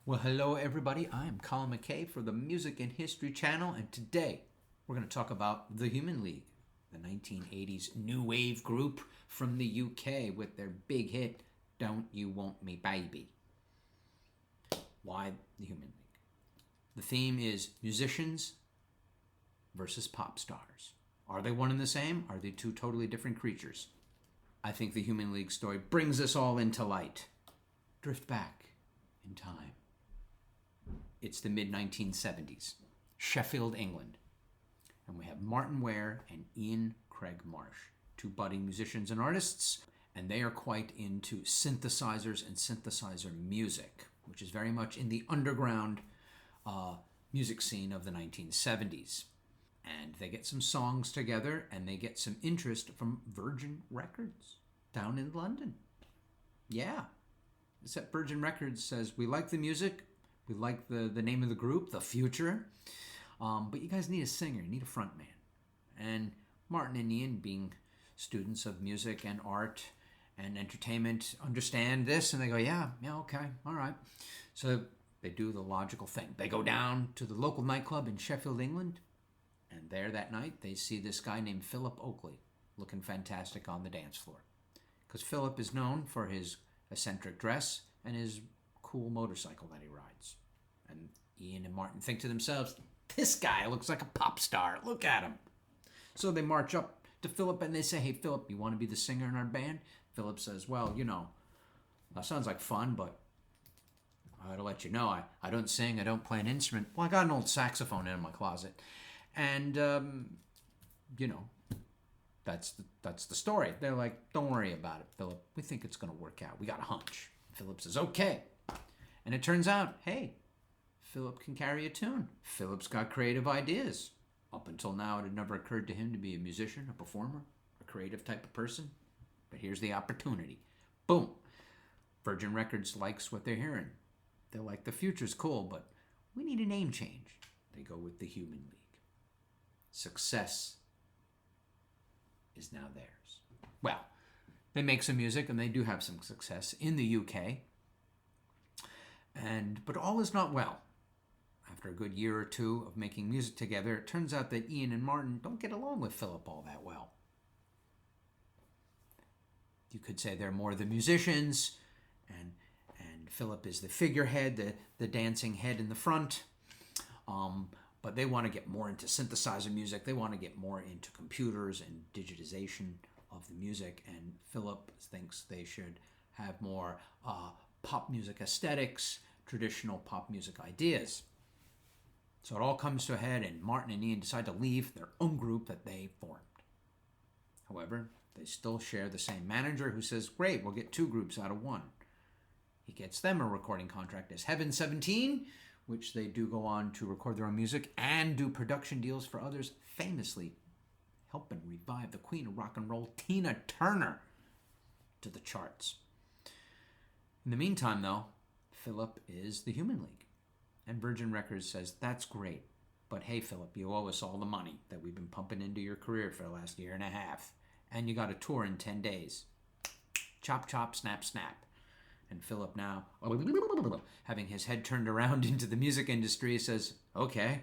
Well, hello everybody. I'm Colin McKay for the Music and History Channel, and today we're going to talk about the Human League, the 1980s new wave group from the UK with their big hit, Don't You Want Me Baby. Why the Human League? The theme is musicians versus pop stars. Are they one and the same? Are they two totally different creatures? I think the Human League story brings us all into light. Drift back in time. It's the mid-1970s, Sheffield, England. And we have Martin Ware and Ian Craig Marsh, two budding musicians and artists, and they are quite into synthesizers and synthesizer music, which is very much in the underground music scene of the 1970s. And they get some songs together, and they get some interest from Virgin Records down in London. Yeah. Except Virgin Records says, we like the music, we like the name of the group, The Future, but you guys need a singer, you need a front man. And Martin and Ian, being students of music and art and entertainment, understand this, and they go, yeah, okay, all right. So they do the logical thing. They go down to the local nightclub in Sheffield, England, and there that night they see this guy named Philip Oakley looking fantastic on the dance floor. Because Philip is known for his eccentric dress and his cool motorcycle that he rides. And Ian and Martin think to themselves, this guy looks like a pop star. Look at him. So they march up to Philip and they say, hey, Philip, you want to be the singer in our band? Philip says, well, that sounds like fun, but I gotta let you know, I don't sing, I don't play an instrument. Well, I got an old saxophone in my closet. And, that's the story. They're like, don't worry about it, Philip. We think it's going to work out. We got a hunch. Philip says, okay. And it turns out, hey, Philip can carry a tune. Philip's got creative ideas. Up until now, it had never occurred to him to be a musician, a performer, a creative type of person. But here's the opportunity. Boom. Virgin Records likes what they're hearing. They're like, the future's cool, but we need a name change. They go with the Human League. Success is now theirs. Well, they make some music and they do have some success in the UK. But all is not well. After a good year or two of making music together, it turns out that Ian and Martin don't get along with Philip all that well. You could say they're more the musicians, and Philip is the figurehead, the dancing head in the front. But they want to get more into synthesizer music. They want to get more into computers and digitization of the music. And Philip thinks they should have more pop music aesthetics, traditional pop music ideas. So it all comes to a head, and Martin and Ian decide to leave their own group that they formed. However, they still share the same manager who says, great, we'll get two groups out of one. He gets them a recording contract as Heaven 17, which they do go on to record their own music and do production deals for others, famously helping revive the queen of rock and roll, Tina Turner, to the charts. In the meantime, though, Philip is the Human League. And Virgin Records says, that's great, but hey, Philip, you owe us all the money that we've been pumping into your career for the last year and a half. And you got a tour in 10 days. Chop, chop, snap, snap. And Philip now, having his head turned around into the music industry, says, okay.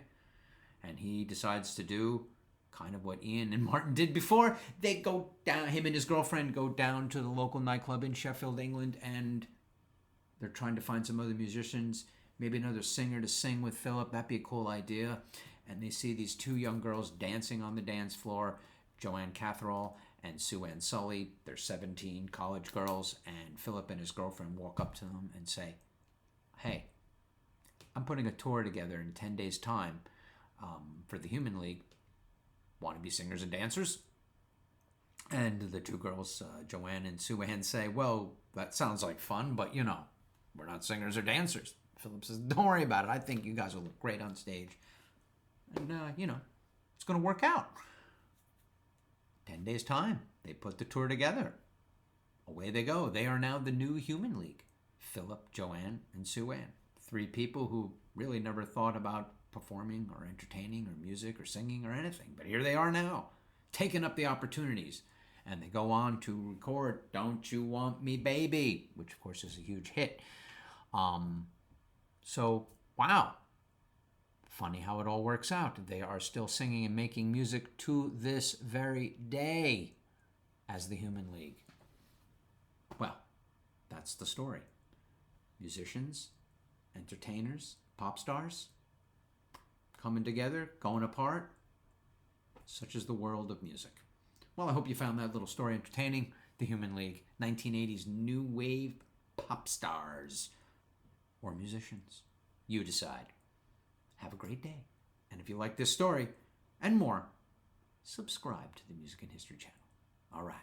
And he decides to do kind of what Ian and Martin did before. They go down, him and his girlfriend go down to the local nightclub in Sheffield, England, and they're trying to find some other musicians, maybe another singer to sing with Philip. That'd be a cool idea. And they see these two young girls dancing on the dance floor, Joanne Catherall and Sue Ann Sully. They're 17 college girls, and Philip and his girlfriend walk up to them and say, hey, I'm putting a tour together in 10 days' time for the Human League. Want to be singers and dancers? And the two girls, Joanne and Sue Ann, say, well, that sounds like fun, but, we're not singers or dancers. Philip says, don't worry about it. I think you guys will look great on stage. And, it's going to work out. 10 days' time, they put the tour together. Away they go. They are now the new Human League. Philip, Joanne, and Sue Ann. Three people who really never thought about performing or entertaining or music or singing or anything. But here they are now, taking up the opportunities. And they go on to record Don't You Want Me Baby, which of course is a huge hit. So, wow. Funny how it all works out. They are still singing and making music to this very day as the Human League. Well, that's the story. Musicians, entertainers, pop stars, coming together, going apart. Such is the world of music. Well, I hope you found that little story entertaining. The Human League, 1980s new wave pop stars or musicians. You decide. Have a great day. And if you like this story and more, subscribe to the Music and History channel. All right.